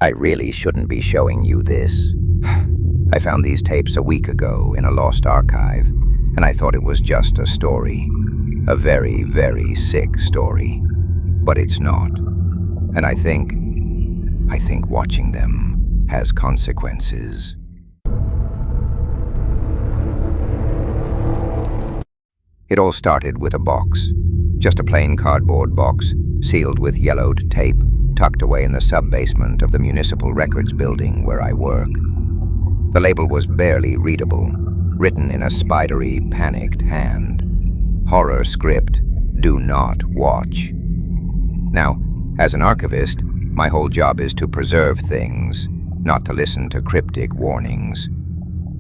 I really shouldn't be showing you this. I found these tapes a week ago in a lost archive, and I thought it was just a story. A very, very sick story. But it's not. And I think watching them has consequences. It all started with a box. Just a plain cardboard box, sealed with yellowed tape, tucked away in the sub-basement of the Municipal Records building where I work. The label was barely readable, written in a spidery, panicked hand. Horror script, "Do not watch." Now, as an archivist, my whole job is to preserve things, not to listen to cryptic warnings.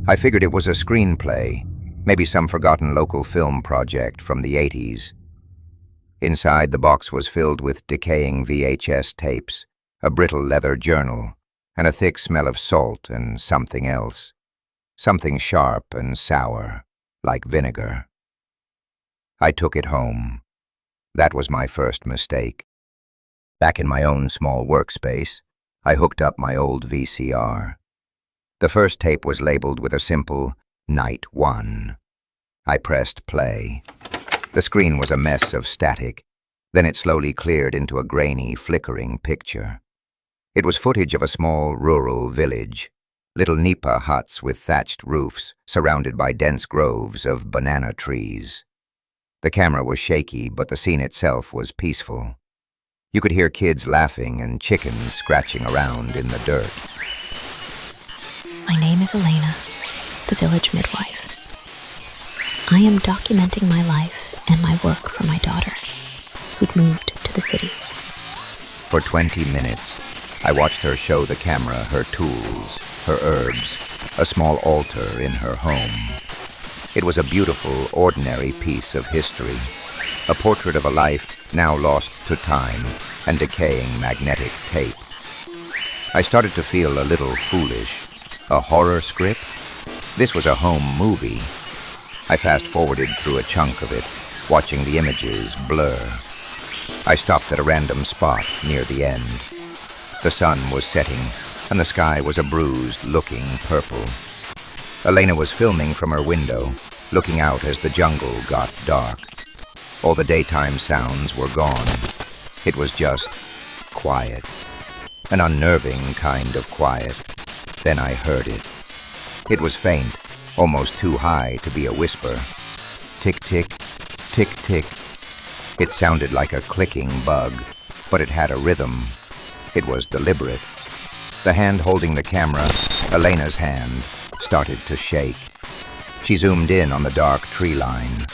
I figured it was a screenplay, maybe some forgotten local film project from the 80s. Inside, the box was filled with decaying VHS tapes, a brittle leather journal, and a thick smell of salt and something else. Something sharp and sour, like vinegar. I took it home. That was my first mistake. Back in my own small workspace, I hooked up my old VCR. The first tape was labeled with a simple Night 1. I pressed play. The screen was a mess of static. Then it slowly cleared into a grainy, flickering picture. It was footage of a small rural village, little nipa huts with thatched roofs surrounded by dense groves of banana trees. The camera was shaky, but the scene itself was peaceful. You could hear kids laughing and chickens scratching around in the dirt. My name is Elena, the village midwife. I am documenting my life and my work for my daughter, who'd moved to the city. For 20 minutes, I watched her show the camera her tools, her herbs, a small altar in her home. It was a beautiful, ordinary piece of history, a portrait of a life now lost to time and decaying magnetic tape. I started to feel a little foolish. A horror script? This was a home movie. I fast-forwarded through a chunk of it, watching the images blur. I stopped at a random spot near the end. The sun was setting, and the sky was a bruised-looking purple. Elena was filming from her window, looking out as the jungle got dark. All the daytime sounds were gone. It was just quiet, an unnerving kind of quiet. Then I heard it. It was faint, almost too high to be a whisper. Tick-tick, tick-tick. It sounded like a clicking bug, but it had a rhythm. It was deliberate. The hand holding the camera, Elena's hand, started to shake. She zoomed in on the dark tree line.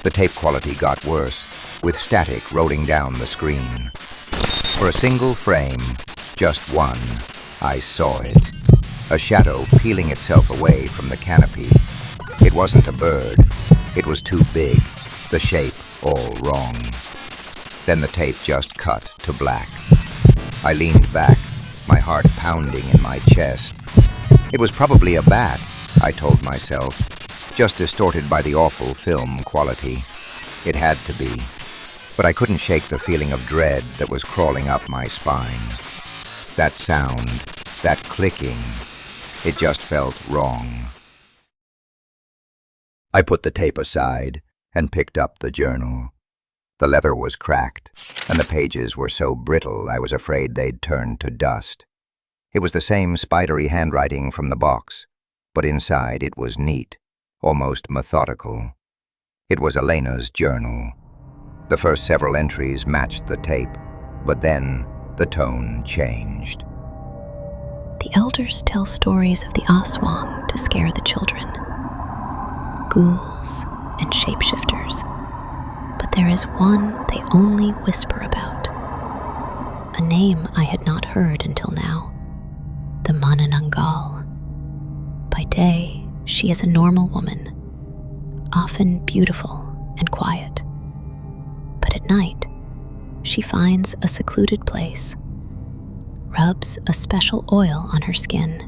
The tape quality got worse, with static rolling down the screen. For a single frame, just one, I saw it. A shadow peeling itself away from the canopy. It wasn't a bird. It was too big, the shape all wrong. Then the tape just cut to black. I leaned back, my heart pounding in my chest. It was probably a bat, I told myself, just distorted by the awful film quality. It had to be. But I couldn't shake the feeling of dread that was crawling up my spine. That sound, that clicking, it just felt wrong. I put the tape aside and picked up the journal. The leather was cracked, and the pages were so brittle I was afraid they'd turn to dust. It was the same spidery handwriting from the box, but inside it was neat, almost methodical. It was Elena's journal. The first several entries matched the tape, but then the tone changed. The elders tell stories of the Aswang to scare the children. Ghouls and shapeshifters. But there is one they only whisper about. A name I had not heard until now. The Manananggal. By day, she is a normal woman, often beautiful and quiet. But at night, she finds a secluded place, rubs a special oil on her skin,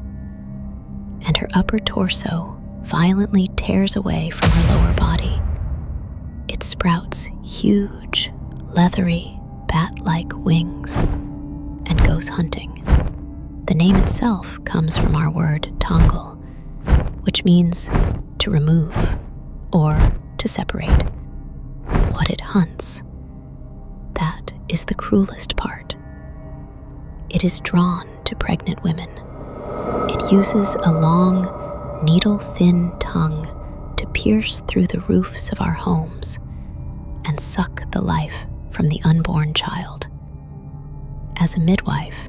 and her upper torso violently tears away from her lower body. It sprouts huge, leathery, bat-like wings and goes hunting. The name itself comes from our word tangle, which means to remove or to separate. What it hunts, that is the cruelest part. It is drawn to pregnant women. It uses a long, needle-thin tongue to pierce through the roofs of our homes and suck the life from the unborn child. As a midwife,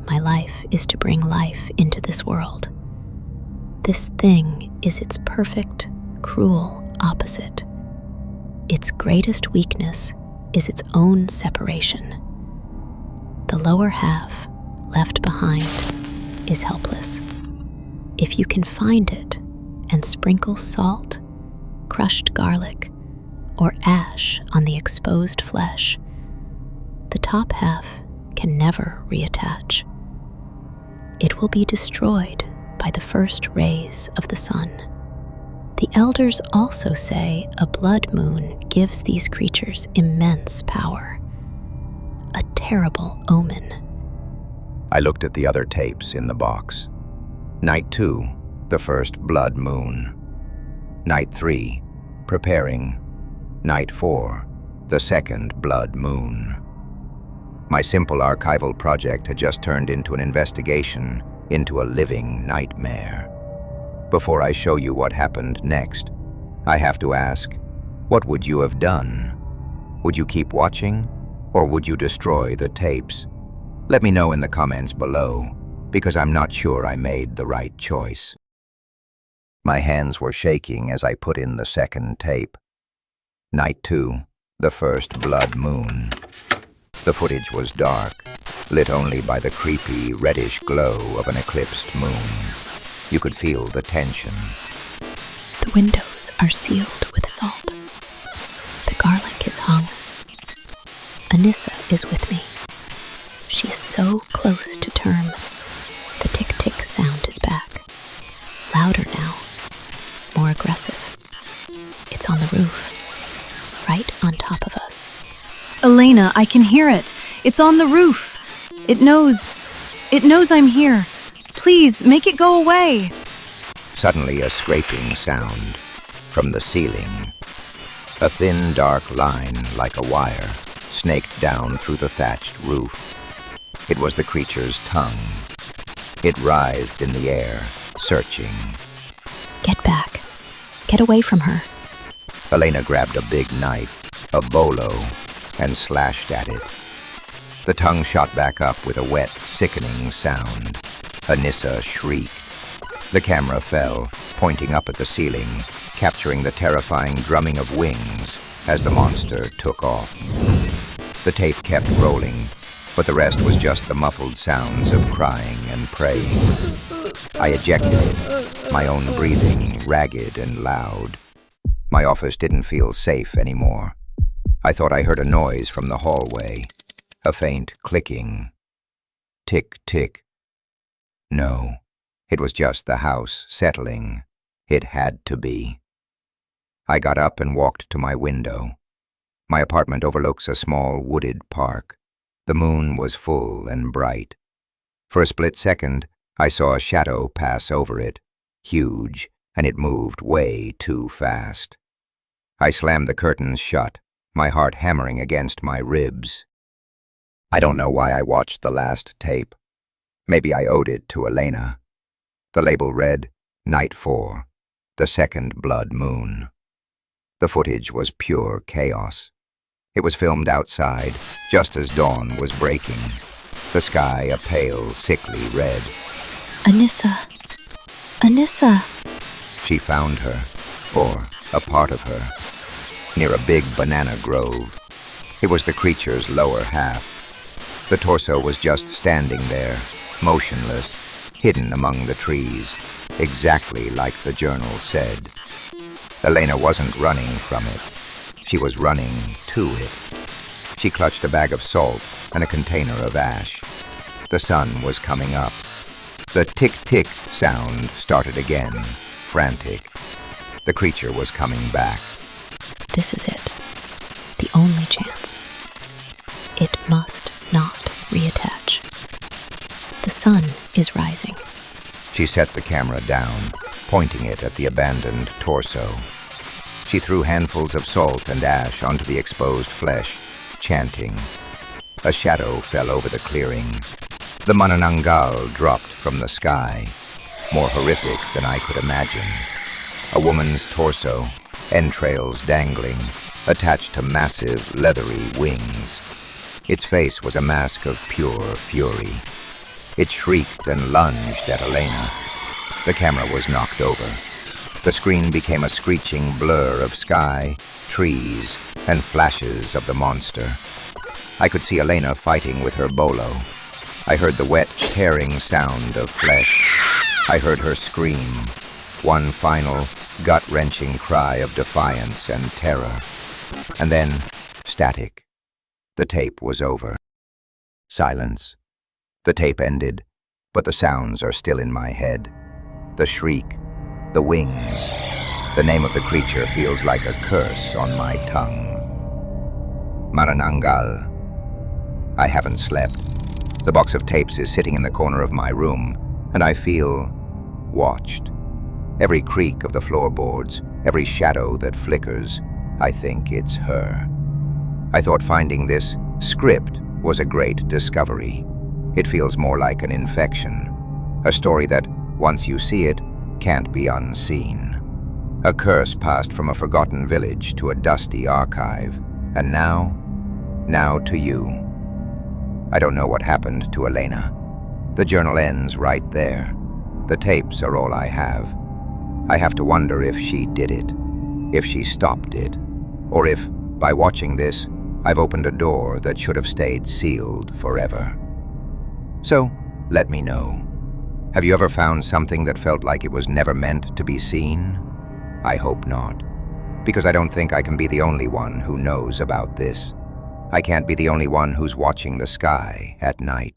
my life is to bring life into this world. This thing is its perfect, cruel opposite. Its greatest weakness is its own separation. The lower half, left behind, is helpless. If you can find it and sprinkle salt, crushed garlic, or ash on the exposed flesh, the top half can never reattach. It will be destroyed by the first rays of the sun. The elders also say a blood moon gives these creatures immense power. A terrible omen. I looked at the other tapes in the box. Night 2, the first blood moon. Night 3, preparing. Night 4, the second blood moon. My simple archival project had just turned into an investigation into a living nightmare. Before I show you what happened next, I have to ask, what would you have done? Would you keep watching, or would you destroy the tapes? Let me know in the comments below, because I'm not sure I made the right choice. My hands were shaking as I put in the second tape. Night 2, the first blood moon. The footage was dark, lit only by the creepy, reddish glow of an eclipsed moon. You could feel the tension. The windows are sealed with salt. The garlic is hung. Anissa is with me. She is so close to term. The tick-tick sound is back. Louder now. More aggressive. It's on the roof. Right on top of us. Elena, I can hear it. It's on the roof. It knows I'm here. Please, make it go away. Suddenly a scraping sound from the ceiling. A thin, dark line, like a wire, snaked down through the thatched roof. It was the creature's tongue. It writhed in the air, searching. Get back. Get away from her. Elena grabbed a big knife, a bolo, and slashed at it. The tongue shot back up with a wet, sickening sound. Anissa shrieked. The camera fell, pointing up at the ceiling, capturing the terrifying drumming of wings as the monster took off. The tape kept rolling, but the rest was just the muffled sounds of crying and praying. I ejected it, my own breathing ragged and loud. My office didn't feel safe anymore. I thought I heard a noise from the hallway, a faint clicking. Tick, tick. No, it was just the house settling. It had to be. I got up and walked to my window. My apartment overlooks a small wooded park. The moon was full and bright. For a split second, I saw a shadow pass over it, huge, and it moved way too fast. I slammed the curtains shut, my heart hammering against my ribs. I don't know why I watched the last tape. Maybe I owed it to Elena. The label read, Night 4, the second blood moon. The footage was pure chaos. It was filmed outside, just as dawn was breaking. The sky a pale, sickly red. Anissa. Anissa. She found her, or a part of her, near a big banana grove. It was the creature's lower half. The torso was just standing there, motionless, hidden among the trees, exactly like the journal said. Elena wasn't running from it. She was running to it. She clutched a bag of salt and a container of ash. The sun was coming up. The tick-tick sound started again, frantic. The creature was coming back. This is it. The only chance. It must not reattach. The sun is rising. She set the camera down, pointing it at the abandoned torso. She threw handfuls of salt and ash onto the exposed flesh, chanting. A shadow fell over the clearing. The Manananggal dropped from the sky, more horrific than I could imagine. A woman's torso, entrails dangling, attached to massive, leathery wings. Its face was a mask of pure fury. It shrieked and lunged at Elena. The camera was knocked over. The screen became a screeching blur of sky, trees, and flashes of the monster. I could see Elena fighting with her bolo. I heard the wet, tearing sound of flesh. I heard her scream, one final, gut-wrenching cry of defiance and terror. And then, static. The tape was over. Silence. The tape ended, but the sounds are still in my head. The shriek, the wings. The name of the creature feels like a curse on my tongue. Manananggal. I haven't slept. The box of tapes is sitting in the corner of my room, and I feel watched. Every creak of the floorboards, every shadow that flickers, I think it's her. I thought finding this script was a great discovery. It feels more like an infection, a story that, once you see it, can't be unseen. A curse passed from a forgotten village to a dusty archive, and now to you. I don't know what happened to Elena. The journal ends right there. The tapes are all I have. I have to wonder if she did it, if she stopped it, or if, by watching this, I've opened a door that should have stayed sealed forever. So, let me know. Have you ever found something that felt like it was never meant to be seen? I hope not, because I don't think I can be the only one who knows about this. I can't be the only one who's watching the sky at night.